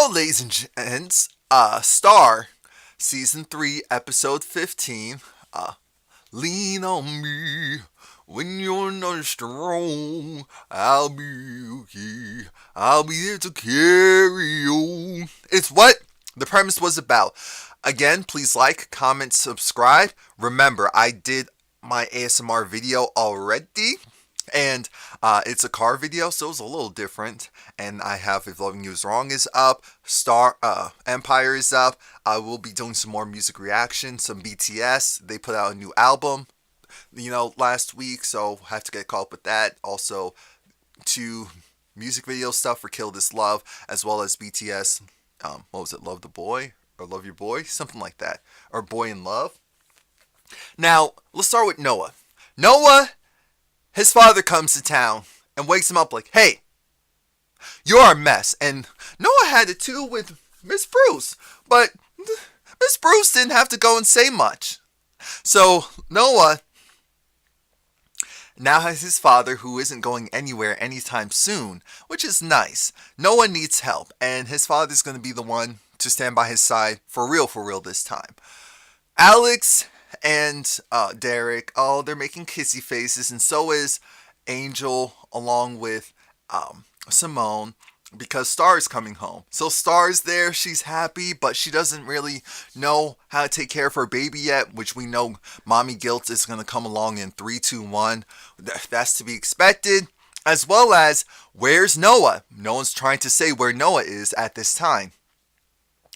Well, ladies and gents, Star, Season 3, Episode 15, Lean on me when you're not strong. I'll be okay. I'll be there to carry you. It's what the premise was about. Again, please like, comment, subscribe. Remember, I did my ASMR video already. And it's a car video, so it's a little different. And I have If Loving You Is Wrong is up, Star Empire is up. I will be doing some more music reaction, some BTS. They put out a new album, last week, so I have to get caught up with that. Also, two music video stuff for Kill This Love, as well as BTS. What was it? Love the Boy or Love Your Boy, something like that, or Boy in Love. Now let's start with Noah. Noah. His father comes to town and wakes him up like, hey, you're a mess. And Noah had it too with Miss Bruce. But Miss Bruce didn't have to go and say much. So Noah now has his father who isn't going anywhere anytime soon, which is nice. Noah needs help, and his father's going to be the one to stand by his side for real this time. Alex and Derek, they're making kissy faces, and so is Angel along with Simone, because Star is coming home. So Star's there, she's happy, but she doesn't really know how to take care of her baby yet, which we know mommy guilt is going to come along in 3, 2, 1. That's to be expected. As well as, where's Noah? No one's trying to say where Noah is at this time.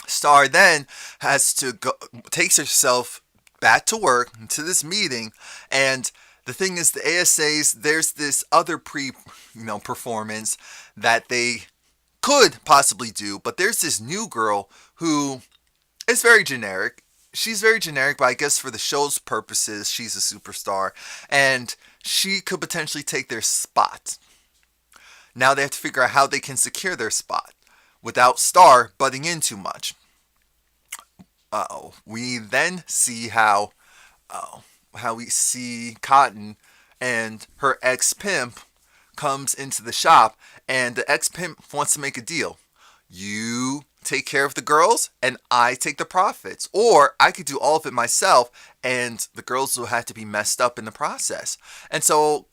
Star then has to go, takes herself back to work, to this meeting, and the thing is, the ASAs, there's this other performance that they could possibly do, but there's this new girl who is very generic. She's very generic, but I guess for the show's purposes, she's a superstar, and she could potentially take their spot. Now they have to figure out how they can secure their spot without Star butting in too much. We then see how we see Cotton and her ex-pimp comes into the shop, and the ex-pimp wants to make a deal. You take care of the girls, and I take the profits. Or I could do all of it myself, and the girls will have to be messed up in the process. And so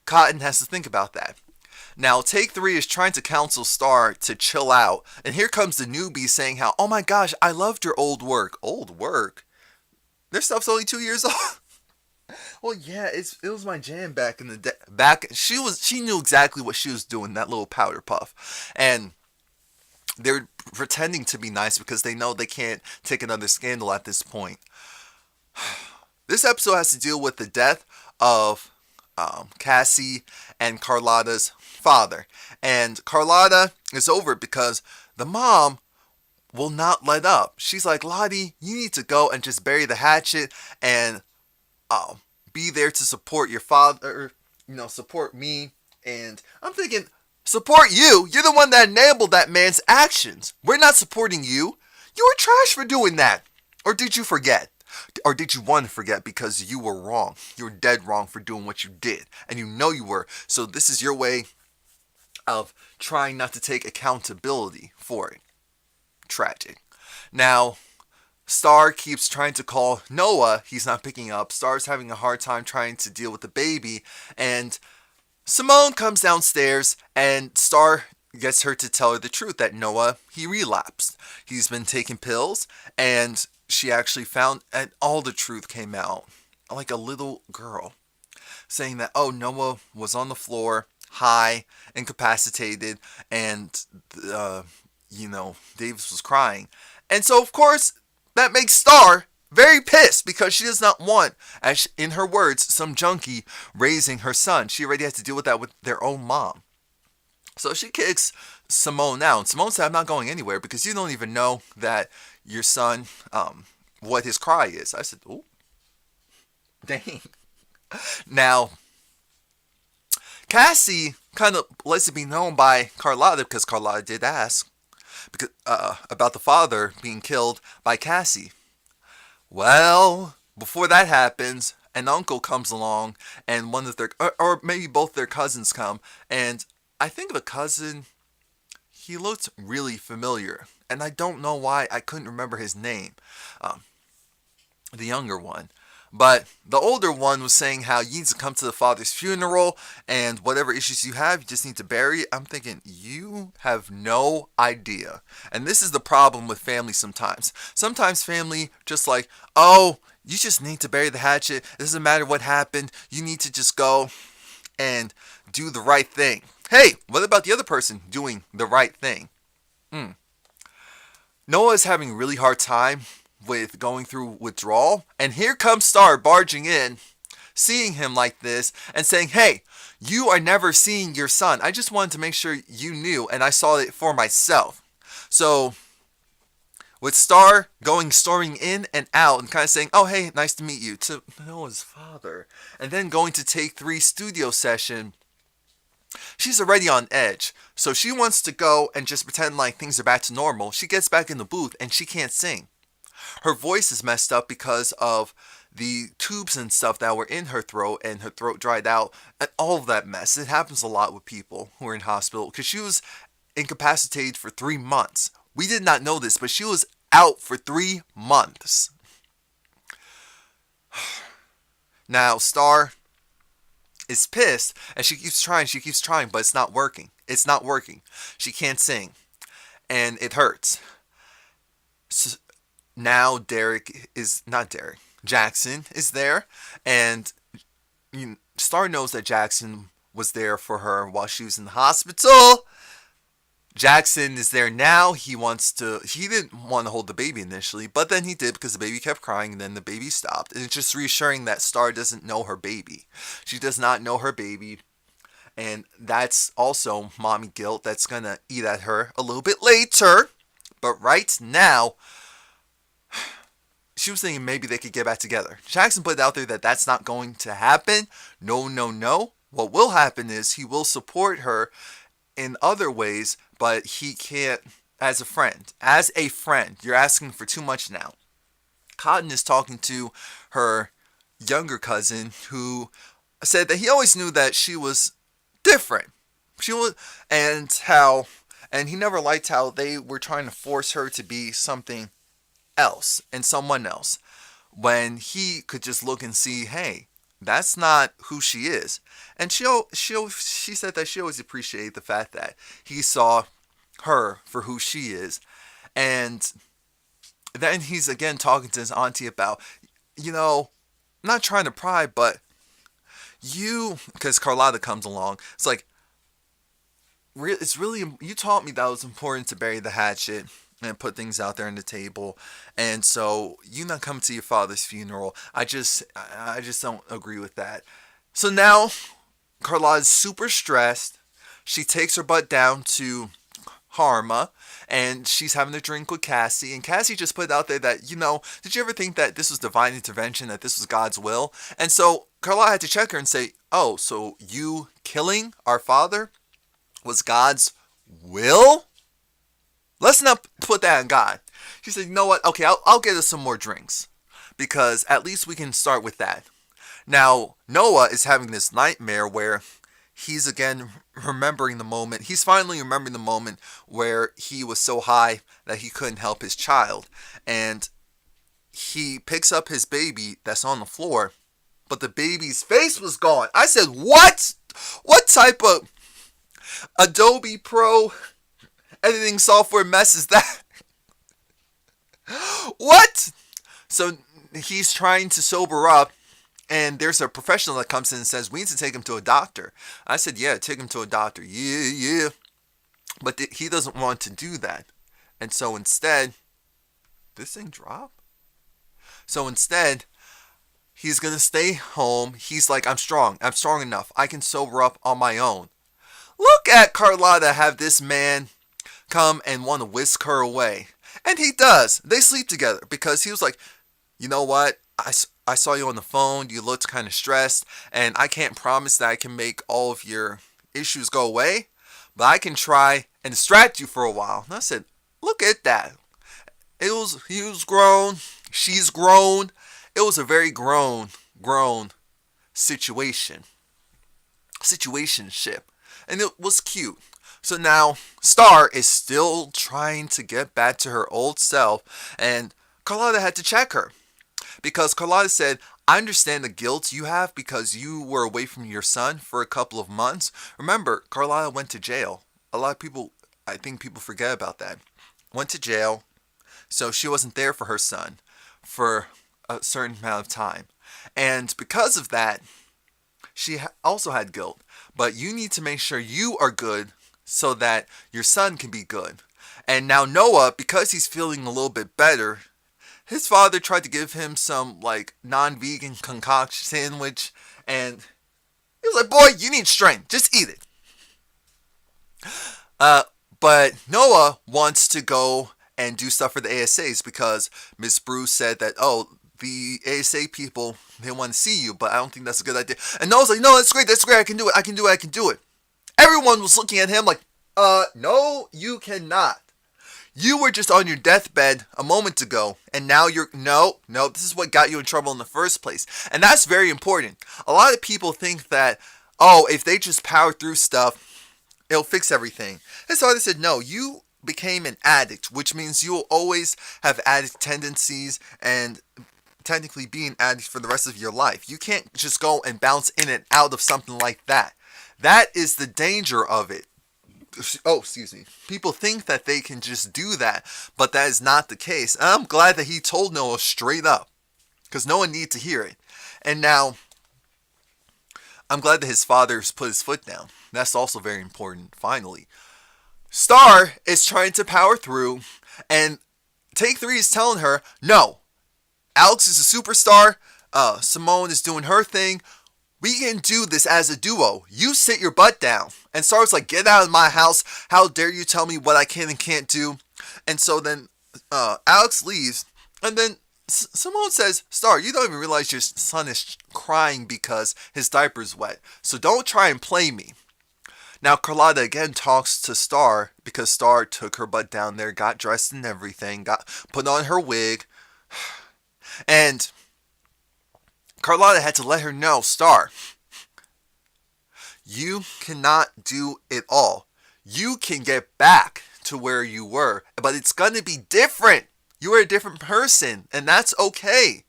Cotton has to think about that. Now, Take 3 is trying to counsel Star to chill out. And here comes the newbie saying how, oh my gosh, I loved your old work. Old work? Their stuff's only 2 years old. Well, yeah, it was my jam back in the day. She knew exactly what she was doing, that little powder puff. And they're pretending to be nice because they know they can't take another scandal at this point. This episode has to deal with the death of Cassie and Carlotta's father. And Carlotta is over it because the mom will not let up. She's like, Lottie, you need to go and just bury the hatchet and be there to support your father, support me. And I'm thinking, support you? You're the one that enabled that man's actions. We're not supporting you. You were trash for doing that. Or did you forget? Or did you want to forget because you were wrong? You were dead wrong for doing what you did. And you know you were. So this is your way of trying not to take accountability for it. Tragic. Now, Star keeps trying to call Noah. He's not picking up. Star's having a hard time trying to deal with the baby. And Simone comes downstairs and Star gets her to tell her the truth that Noah, he relapsed. He's been taking pills, and she actually found, and all the truth came out. Like a little girl saying that, oh, Noah was on the floor, high, incapacitated, and, Davis was crying. And so, of course, that makes Star very pissed because she does not want, as in her words, some junkie raising her son. She already has to deal with that with their own mom. So she kicks Simone out. And Simone said, I'm not going anywhere because you don't even know that your son, what his cry is. I said, oh, dang. Now, Cassie kind of lets it be known by Carlotta, because Carlotta did ask about the father being killed by Cassie. Well, before that happens, an uncle comes along, and or maybe both their cousins come, and I think the cousin, he looked really familiar. And I don't know why I couldn't remember his name. Um, the younger one. But the older one was saying how you need to come to the father's funeral and whatever issues you have, you just need to bury it. I'm thinking, you have no idea. And this is the problem with family sometimes. Sometimes family just like, oh, you just need to bury the hatchet. It doesn't matter what happened. You need to just go and do the right thing. Hey, what about the other person doing the right thing? Noah is having a really hard time with going through withdrawal, and here comes Star barging in, seeing him like this, and saying, hey, you are never seeing your son. I just wanted to make sure you knew, and I saw it for myself. So, with Star going storming in and out and kind of saying, oh, hey, nice to meet you, to Noah's father, and then going to take 3 studio session, she's already on edge. So she wants to go and just pretend like things are back to normal. She gets back in the booth and she can't sing. Her voice is messed up because of the tubes and stuff that were in her throat, and her throat dried out, and all of that mess. It happens a lot with people who are in hospital, because she was incapacitated for 3 months. We did not know this, but she was out for 3 months. Now, Star is pissed, and she keeps trying, but it's not working. It's not working. She can't sing, and it hurts. So now Jackson is there, and Star knows that Jackson was there for her while she was in the hospital. Jackson is there now. He didn't want to hold the baby initially, but then he did because the baby kept crying, and then the baby stopped. And it's just reassuring that Star doesn't know her baby. She does not know her baby, and that's also mommy guilt that's going to eat at her a little bit later. But right now, she was thinking maybe they could get back together. Jackson put it out there that that's not going to happen. No. What will happen is he will support her in other ways, but he can't as a friend. As a friend, you're asking for too much now. Cotton is talking to her younger cousin, who said that he always knew that she was different. And he never liked how they were trying to force her to be something else and someone else, when he could just look and see, hey, that's not who she is. And she said that she always appreciated the fact that he saw her for who she is. And then he's again talking to his auntie about, not trying to pry, but because Carlotta comes along, it's like, it's really, you taught me that it was important to bury the hatchet and put things out there on the table, and so you not coming to your father's funeral, I just don't agree with that. So now Carlotta's super stressed. She takes her butt down to Harma, and she's having a drink with Cassie, and Cassie just put it out there that, did you ever think that this was divine intervention, that this was God's will? And so Carlotta had to check her and say, oh, so you killing our father was God's will? Let's not put that on God. She said, you know what? Okay, I'll get us some more drinks, because at least we can start with that. Now, Noah is having this nightmare where he's again remembering the moment. He's finally remembering the moment where he was so high that he couldn't help his child. And he picks up his baby that's on the floor, but the baby's face was gone. I said, what? What type of Adobe Pro editing software mess is that? What? So he's trying to sober up, and there's a professional that comes in and says, we need to take him to a doctor. I said, yeah, take him to a doctor. Yeah. But he doesn't want to do that. And so instead, this thing dropped? So instead, he's going to stay home. He's like, I'm strong enough. I can sober up on my own. Look at Carlotta have this man come and want to whisk her away. And he does. They sleep together because he was like, you know what? I saw you on the phone. You looked kind of stressed. And I can't promise that I can make all of your issues go away. But I can try and distract you for a while. And I said, look at that. He was grown. She's grown. It was a very grown situation. Situationship. And it was cute. So now Star is still trying to get back to her old self, and Carlotta had to check her because Carlotta said, I understand the guilt you have because you were away from your son for a couple of months. Remember, Carlotta went to jail. A lot of people, I think people forget about that. Went to jail, so she wasn't there for her son for a certain amount of time. And because of that, she also had guilt. But you need to make sure you are good so that your son can be good. And now Noah, because he's feeling a little bit better, his father tried to give him some like non-vegan concoction sandwich, and he was like, "Boy, you need strength. Just eat it." But Noah wants to go and do stuff for the ASAs because Miss Bruce said that, oh, the ASA people, they want to see you, but I don't think that's a good idea. And Noah's like, no, that's great, I can do it. Everyone was looking at him like, no, you cannot. You were just on your deathbed a moment ago, and now no, this is what got you in trouble in the first place. And that's very important. A lot of people think that, oh, if they just power through stuff, it'll fix everything. His father said, no, you became an addict, which means you'll always have addict tendencies and technically be an addict for the rest of your life. You can't just go and bounce in and out of something like that. That is the danger of it. Oh, excuse me. People think that they can just do that, but that is not the case. And I'm glad that he told Noah straight up, because no one needs to hear it. And now, I'm glad that his father's put his foot down. That's also very important, finally. Star is trying to power through, and Take 3 is telling her, no, Alex is a superstar, Simone is doing her thing, we can do this as a duo, you sit your butt down. And Star's like, get out of my house, how dare you tell me what I can and can't do. And so then Alex leaves, and then Simone says, Star, you don't even realize your son is crying because his diaper's wet, so don't try and play me. Now Carlotta again talks to Star because Star took her butt down there, got dressed and everything, put on her wig, and Carlotta had to let her know, Star, you cannot do it all. You can get back to where you were, but it's going to be different. You are a different person, and that's okay.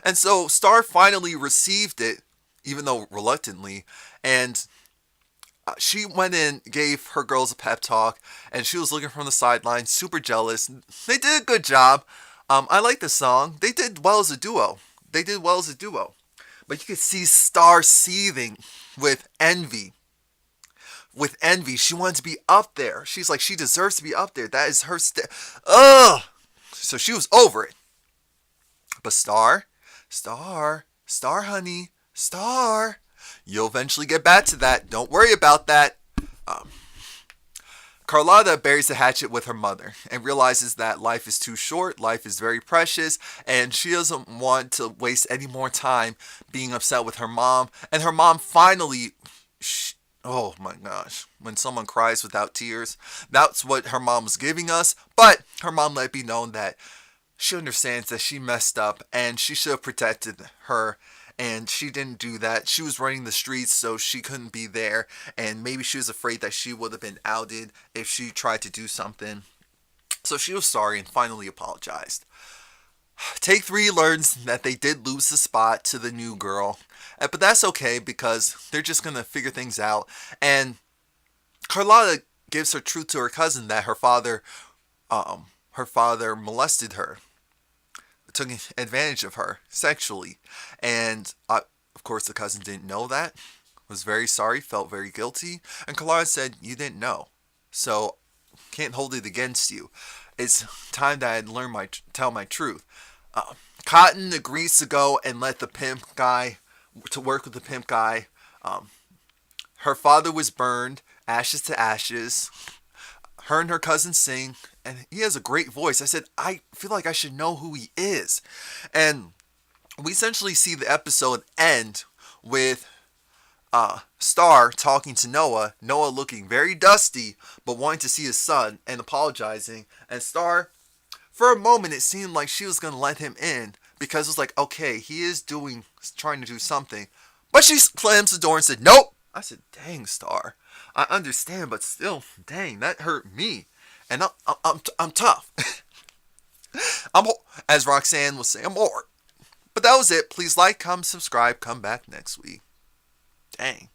And so Star finally received it, even though reluctantly, and she went in, gave her girls a pep talk, and she was looking from the sidelines, super jealous. They did a good job. I like the song. They did well as a duo. But you could see Star seething with envy. She wanted to be up there. She's like, she deserves to be up there. That is her ugh. So she was over it. But Star, honey, Star. You'll eventually get back to that. Don't worry about that. Carlotta buries the hatchet with her mother and realizes that life is too short, life is very precious, and she doesn't want to waste any more time being upset with her mom. And her mom finally, oh my gosh, when someone cries without tears, that's what her mom was giving us. But her mom let it be known that she understands that she messed up and she should have protected her. And she didn't do that. She was running the streets, so she couldn't be there. And maybe she was afraid that she would have been outed if she tried to do something. So she was sorry and finally apologized. Take 3 learns that they did lose the spot to the new girl. But that's okay because they're just going to figure things out. And Carlotta gives her truth to her cousin that her father molested her. Took advantage of her sexually, and of course the cousin didn't know that, was very sorry, felt very guilty, and Carlotta said, you didn't know, so can't hold it against you. It's time that I tell my truth. Cotton agrees to go and let the pimp guy, to work with the pimp guy. Her father was burned, ashes to ashes. Her and her cousin sing, and he has a great voice. I said, I feel like I should know who he is. And we essentially see the episode end with Star talking to Noah looking very dusty, but wanting to see his son and apologizing. And Star, for a moment, it seemed like she was going to let him in because it was like, okay, he is trying to do something. But she slams the door and said, nope, I said, dang, Star. I understand, but still, dang, that hurt me. And I'm tough. I'm, as Roxanne will say, I'm hard. But that was it. Please like, comment, subscribe. Come back next week. Dang.